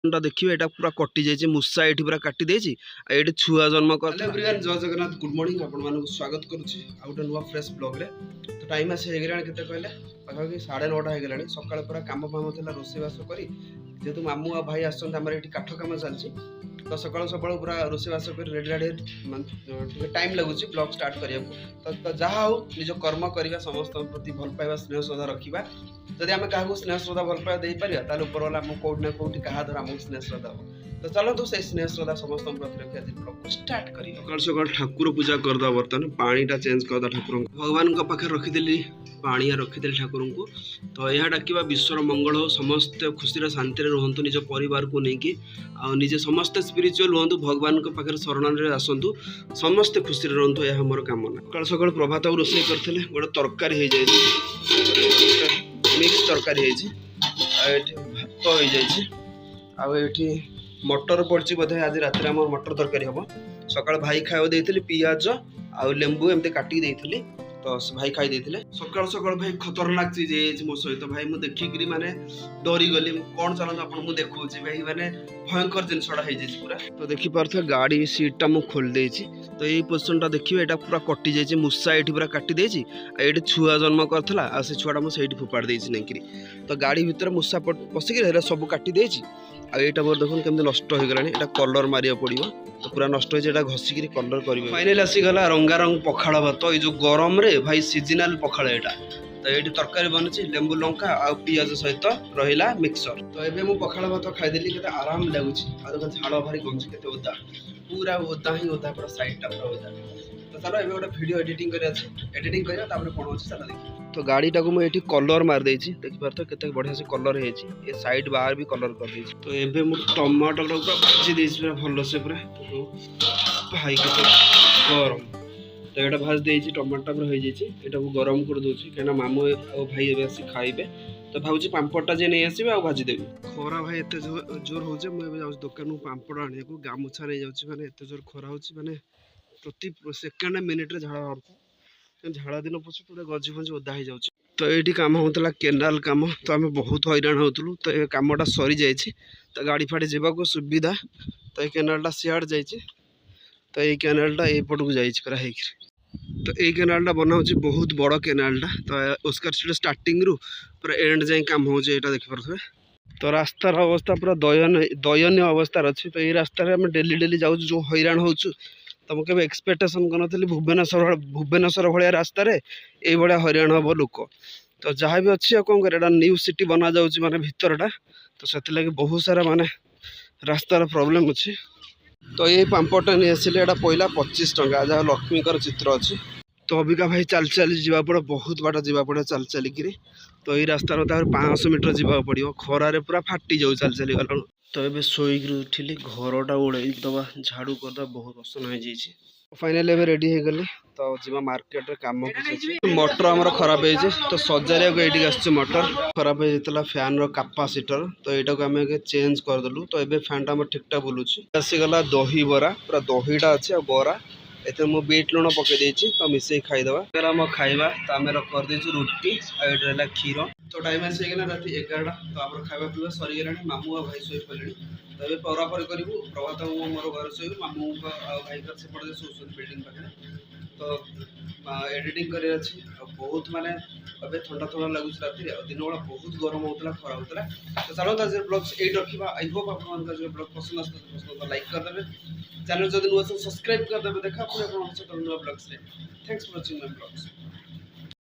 टा देखिए एटा पूरा कटि जाइए मूषा ये पूरा काटी देछि ये छुआ जन्म कर जय जगन्नाथ गुड मॉर्निंग आपण मानक स्वागत करुच्ची आ गोटे नुआ फ्रेश ब्लॉग रे। तो टाइम आसी हो गलानी केते कहले पाखापाखि 9:30 हो गलानी सकाळ पूरा काम फाम थिला रोषेबास करी जेहेतु मामू आ भाई आछन हमर एठी काठ काम चलछि तो सकाळ सकाळ पूरा रोषेबास कर रेडी रेडी टाइम लगुच ब्लॉग स्टार्ट करिया तो जहाँ हो निज कर्म करवा समस्त प्रति भल पाइबा स्नेह श्रद्धा रखा जदि आम क्या स्नेह श्रद्धा भल पाइबा दे पारिबा ताले ऊपर वाला हम कोठी ना कोठी कहा द्वारा हम स्नेह श्रद्धा हो तो चलो तो से स्नेह श्रद्धा समस्त प्रति रखी आज ब्लॉग स्टार्ट करी सकाळ सकाळ ठाकुर पूजा करदा बर्तन पानीटा चेंज करदा ठाकुर भगवान को पाखे रखिदेली पानी रखिदेली ठाकुर को तो यह डाकिबा विश्वर मंगल हो समस्त खुशी शांति रुहतु निज परिवार को लेकिन आ निजे समस्त स्पिरिचुअल रुहतु भगवान को पाखे शरण आसतु समस्त खुशी रुहतु यह मोर कामना। सकाळ सकाळ प्रभात रोषे करथिले गोटे तरकारी हो जाए मिक्स तरकारी भात हो जाए मटर पड़ी बोधे आज रात मटर तरकारी हम सका भाई खावा देती पियाज आ लेंबू एमती काटिक देती तो भाई खाई देते सकाल सकाल भाई खतरनाक चीज है मो सहित भाई मुझे देखिक माने डरी गली कौन चलता आपको देखा भाई माने भयंकर जिनसा पूरा तो देखी पार्थ गाड़ी सीटा मुझे खोल देछि तो यही पोजिशन देखिए यहाँ पूरा कटि जाइए मूषा ये पूरा काटी देछि ये छुआ जन्म करथला आ से छुआटा मुझे फोपाड़ देछि नहीं तो गाड़ी भितर मूषा पशिक सब काटी देछि आईटा मोर देखो केमती नष्ट हो गलानी एटा कलर मारिया पड़ो तो पूरा नष्ट हो घसिक कलर कर फाइनाल आसीगला रंगारंग पखाड़ भात ये जो गरम रे भाई सीजनाल पखाड़ एटा तो ये तरकारी बनी लेंबू लंका आ पियाज सहित रहा मिक्सर तो ये मुझे पखाड़ भात खाईदेली के आराम लगुच झाड़ भारी गंजी के ओदा पूरा ओदा ही ओदा पूरा साइडटा पूरा ओदा तो चलो ये गोटे भिडियो एडिटिंग एडिटिंग करा कौन अच्छे चलो देखिए तो गाड़ीटा को मुझे कलर मार देछि देखिपार तो केते बढ़िया से कलर है ये साइड बाहर भी कलर कर देछि तो एबे मु टमाटर पूरा भाजी देछि पूरा भलो से पूरा तो भाई के गरम तो एटा भाज देछि टमाटर पूरा हो जाइछि एटा को गरम कर दोछि केना मामू आ भाई एबे आसी खाइबे तो भाउजी पांपड़टा जे नहीं आसीबे आ भाजी देबी खरा भाई एते जोर हो जे मु एबे जाउछि दुकान को पांपड़ आने को गामुछा नहीं जाउछि माने एते जोर खरा होछि माने प्रति सेकेंड मिनिट रे झाड़ा हरता झाड़ा दिन पछे पूरा गजी फजी ओदा हो जाउछि तो ये कम होता केनाल कम तो आम बहुत हैरान होतलु तो ये कमटा सरी जाइए तो गाड़ी फाड़ी जावाक सुविधा तो ये केनालटा सियाड़ जाइए तो ये केनालटा एपट को जाइए पूरा हो तो ये केनालटा बनाऊँ बहुत बड़ केनालटा तो उसका स्टार्टिंग रु पूरा एंड जाए कम हो देखिपे तो रास्तार अवस्था पूरा दयनीय अवस्था अच्छी तो ये रास्तार आम डेली डेली जाऊँ जो हैरान हो तो मुझे केवल एक्सपेक्टेशन कर भुवनेश्वर भाया रास्त ये भाया हैरान हम लोक तो जहाँ भी अच्छी कौन कर न्यू सिटी बना जाऊँगी माने भितरटा तो से बहुत सारा माने रास्तार प्रोब्लेम अच्छी तो ये पांपड़टा नहीं आसिले यहाँ पहला 25 टंका जहाँ लक्ष्मीकर चित्र अच्छी तो अबिका भाई चल चल जा पड़े बहुत बाट जा पड़े चल चलिक तो ये रास्तार 500 मीटर जावाक पड़ो खरारे पूरा फाटी जाऊ चल चली गला तो ये शोक उठिली घरटा उड़े दबा झाड़ू करदा बहुत असन हो जाइए फाइनाली एबे रेडी हो गली तो जीवा मार्केट रे काम मोटर आमर खराब हो तो सजारिया को ये आस मोटर खराब होता फैन रो कैपेसिटर तो यहाँ को आम चेंज करदेलु तो ये फैनटा आम ठीक ठाक बुलूची आसीगला दही बरा पूरा दहीटा अच्छे आ बरा एते मु बीट लुण पकई तो मिसई खाईदे आम खाइबा तो आम करदेचु रुटी आ क्षीर तो टाइम आसीगला राति 11टा तो आम खाଇବା पीवा सरीगला मामू आ भाई शोई पड़े तो ये परापरी करूँ प्रभात मोर घर शोब मामू भाई सेपटे शोषण बिल्डिंग पाखे तो एडिटिंग कर बहुत माने अबे ठंडा ठंडा लगुच राति दिन बेला बहुत गरम होता खरा होता तो चलो आज ब्लॉग्स ये रखा आई होप आप ब्लॉग पसंद आसता लाइक करदे चैनल जब नुआ सब्सक्राइब करदे देखा पुणे नुआ blogs thanks for watching my blogs.